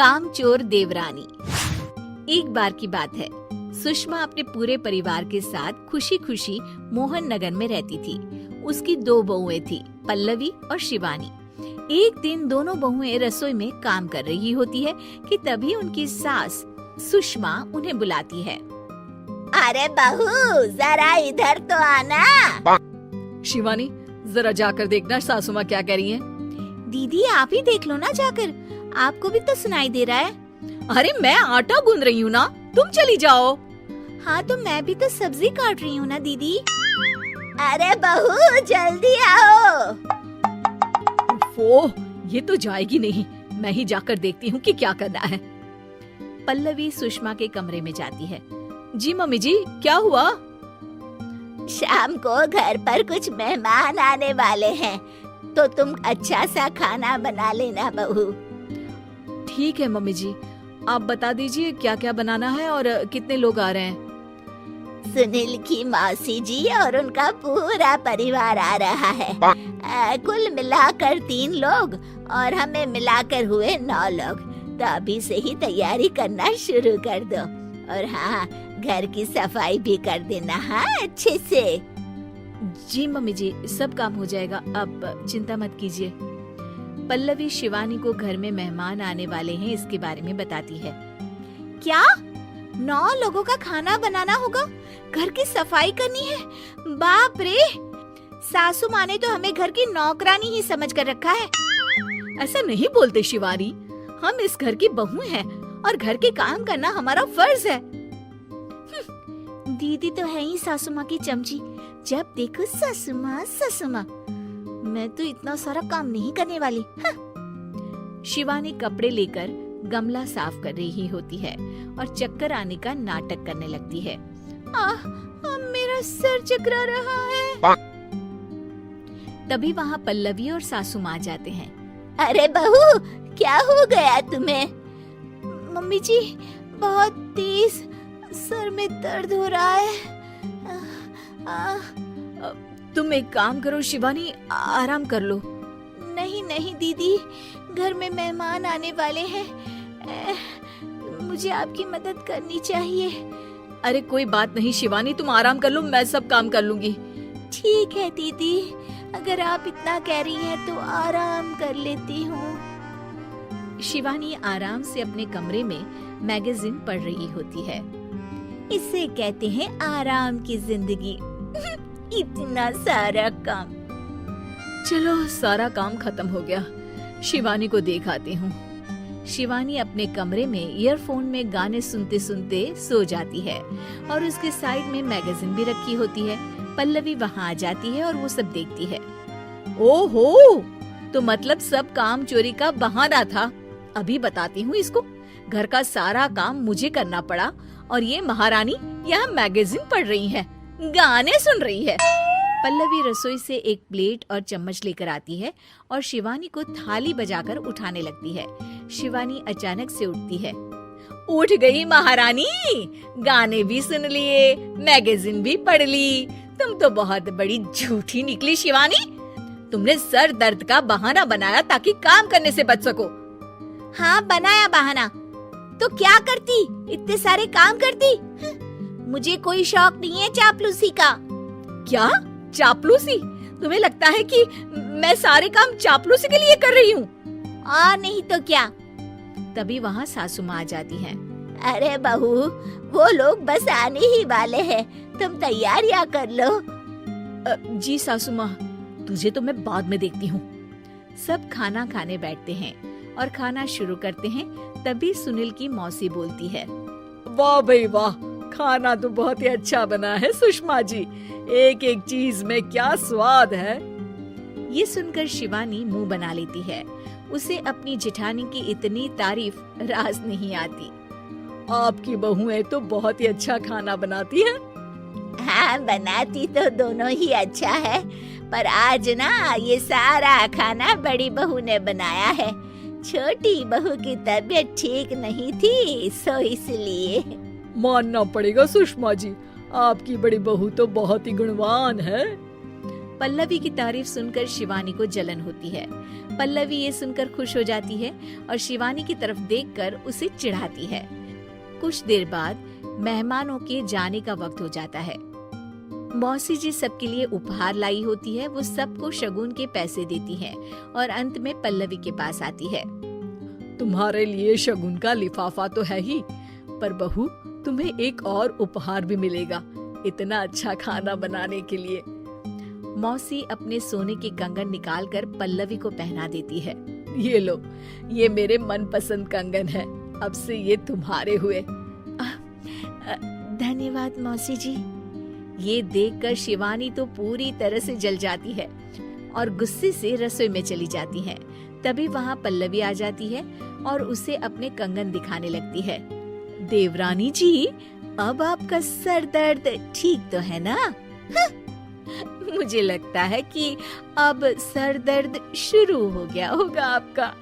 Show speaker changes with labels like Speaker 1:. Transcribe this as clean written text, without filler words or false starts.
Speaker 1: कामचोर देवरानी। एक बार की बात है, सुषमा अपने पूरे परिवार के साथ खुशी खुशी मोहन नगर में रहती थी। उसकी 2 बहुएं थी, पल्लवी और शिवानी। एक दिन दोनों बहुएं रसोई में काम कर रही होती है कि तभी उनकी सास सुषमा उन्हें बुलाती है।
Speaker 2: अरे बहू, जरा इधर तो आना।
Speaker 3: शिवानी, जरा जाकर देखना सासू माँ क्या कह रही हैं।
Speaker 1: दीदी आप ही देख लो ना जाकर, आपको भी तो सुनाई दे रहा है।
Speaker 3: अरे मैं आटा गूंद रही हूँ ना, तुम चली जाओ।
Speaker 1: हाँ तो मैं भी तो सब्जी काट रही हूँ ना दीदी।
Speaker 2: अरे बहू जल्दी आओ।
Speaker 3: ओह, ये तो जाएगी नहीं, मैं ही जाकर देखती हूँ कि क्या करना है।
Speaker 1: पल्लवी सुषमा के कमरे में जाती है। जी मम्मी जी, क्या हुआ?
Speaker 2: शाम को घर पर कुछ मेहमान आने वाले हैं, तो तुम अच्छा सा खाना बना लेना बहू।
Speaker 3: ठीक है मम्मी जी, आप बता दीजिए क्या क्या बनाना है और कितने लोग आ रहे हैं।
Speaker 2: सुनील की मौसी जी और उनका पूरा परिवार आ रहा है। कुल मिलाकर 3 लोग और हमें मिलाकर हुए 9 लोग। तो अभी से ही तैयारी करना शुरू कर दो। और हाँ, घर की सफाई भी कर देना, हाँ अच्छे से।
Speaker 1: जी मम्मी जी, सब काम हो जाएगा, आप चिंता मत कीजिए। पल्लवी शिवानी को घर में मेहमान आने वाले हैं इसके बारे में बताती है। क्या 9 लोगों का खाना बनाना होगा, घर की सफाई करनी है? बाप रे, सासू माँ ने तो हमें घर की नौकरानी ही समझ कर रखा है।
Speaker 3: ऐसा नहीं बोलते शिवानी, हम इस घर की बहू हैं और घर के काम करना हमारा फर्ज है।
Speaker 1: दीदी तो है ही सासू माँ की चमची, जब देखो सासू माँ सासू माँ। मैं तो इतना सारा काम नहीं करने वाली। शिवानी कपड़े लेकर गमला साफ कर रही होती है और चक्कर आने का नाटक करने लगती है। मेरा सर चकरा रहा है। तभी वहाँ पल्लवी और सासू माँ जाते हैं।
Speaker 2: अरे बहू, क्या हो गया तुम्हें?
Speaker 1: मम्मी जी, बहुत तेज सर में दर्द हो रहा है।
Speaker 3: तुम एक काम करो शिवानी, आराम कर लो।
Speaker 1: नहीं नहीं दीदी, घर में मेहमान आने वाले हैं, मुझे आपकी मदद करनी चाहिए।
Speaker 3: अरे कोई बात नहीं शिवानी, तुम आराम कर लो, मैं सब काम कर लूंगी।
Speaker 1: ठीक है दीदी, अगर आप इतना कह रही हैं तो आराम कर लेती हूँ। शिवानी आराम से अपने कमरे में मैगजीन पढ़ रही होती है। इसे कहते हैं आराम की जिंदगी। इतना सारा काम।
Speaker 3: चलो, सारा काम खत्म हो गया, शिवानी को देख आती हूँ।
Speaker 1: शिवानी अपने कमरे में ईयरफोन में गाने सुनते सुनते सो जाती है और उसके साइड में मैगजीन भी रखी होती है। पल्लवी वहाँ आ जाती है और वो सब देखती है।
Speaker 3: ओहो, तो मतलब सब काम चोरी का बहाना था। अभी बताती हूँ इसको। घर का सारा काम मुझे करना पड़ा और ये महारानी यहाँ मैगजीन पढ़ रही है, गाने सुन रही है।
Speaker 1: पल्लवी रसोई से एक प्लेट और चम्मच लेकर आती है और शिवानी को थाली बजाकर उठाने लगती है। शिवानी अचानक से उठती है।
Speaker 3: उठ गई महारानी, गाने भी सुन लिए, मैगजीन भी पढ़ ली। तुम तो बहुत बड़ी झूठी निकली शिवानी। तुमने सर दर्द का बहाना बनाया ताकि काम करने से बच सको।
Speaker 1: हाँ बनाया बहाना, तो क्या करती, इतने सारे काम करती। मुझे कोई शौक नहीं है चापलूसी का।
Speaker 3: क्या चापलूसी? तुम्हें लगता है कि मैं सारे काम चापलूसी के लिए कर रही हूँ?
Speaker 1: नहीं तो क्या। तभी वहाँ सासू माँ आ जाती हैं।
Speaker 2: अरे बहू, वो लोग बस आने ही वाले हैं, तुम तैयारियां कर लो।
Speaker 3: जी सासू माँ, तुझे तो मैं बाद में देखती हूँ।
Speaker 1: सब खाना खाने बैठते हैं और खाना शुरू करते हैं। तभी सुनील की मौसी बोलती है।
Speaker 3: वाह भाई वाह, खाना तो बहुत ही अच्छा बना है सुषमा जी, एक एक चीज में क्या स्वाद है।
Speaker 1: ये सुनकर शिवानी मुंह बना लेती है। उसे अपनी जेठानी की इतनी तारीफ रास नहीं आती।
Speaker 3: आपकी बहुएं तो बहुत ही अच्छा खाना बनाती हैं।
Speaker 2: हाँ, बनाती तो दोनों ही अच्छा है, पर आज ना ये सारा खाना बड़ी बहू ने बनाया है। छोटी बहू की तबीयत ठीक नहीं थी, सो इसलिए।
Speaker 3: मानना पड़ेगा सुषमा जी, आपकी बड़ी बहू तो बहुत ही गुणवान है। पल्लवी की तारीफ सुनकर शिवानी को जलन होती है। पल्लवी ये सुनकर खुश हो जाती है और शिवानी की तरफ देखकर उसे चिढ़ाती है। कुछ देर बाद मेहमानों के जाने का वक्त हो जाता है। मौसी जी सबके लिए उपहार लाई होती है। वो सबको शगुन के पैसे देती है और अंत में पल्लवी के पास आती है। तुम्हारे लिए शगुन का लिफाफा तो है ही, पर बहू तुम्हें एक और उपहार भी मिलेगा इतना अच्छा खाना बनाने के लिए। मौसी अपने सोने के कंगन निकालकर पल्लवी को पहना देती है। ये लो, ये मेरे मनपसंद कंगन है, अब से ये तुम्हारे हुए।
Speaker 1: धन्यवाद मौसी जी।
Speaker 3: ये देखकर शिवानी तो पूरी तरह से जल जाती है और गुस्से से रसोई में चली जाती है। तभी वहाँ पल्लवी आ जाती है और उसे अपने कंगन दिखाने लगती है। देवरानी जी, अब आपका सर दर्द ठीक तो है ना? मुझे लगता है कि अब सर दर्द शुरू हो गया होगा आपका।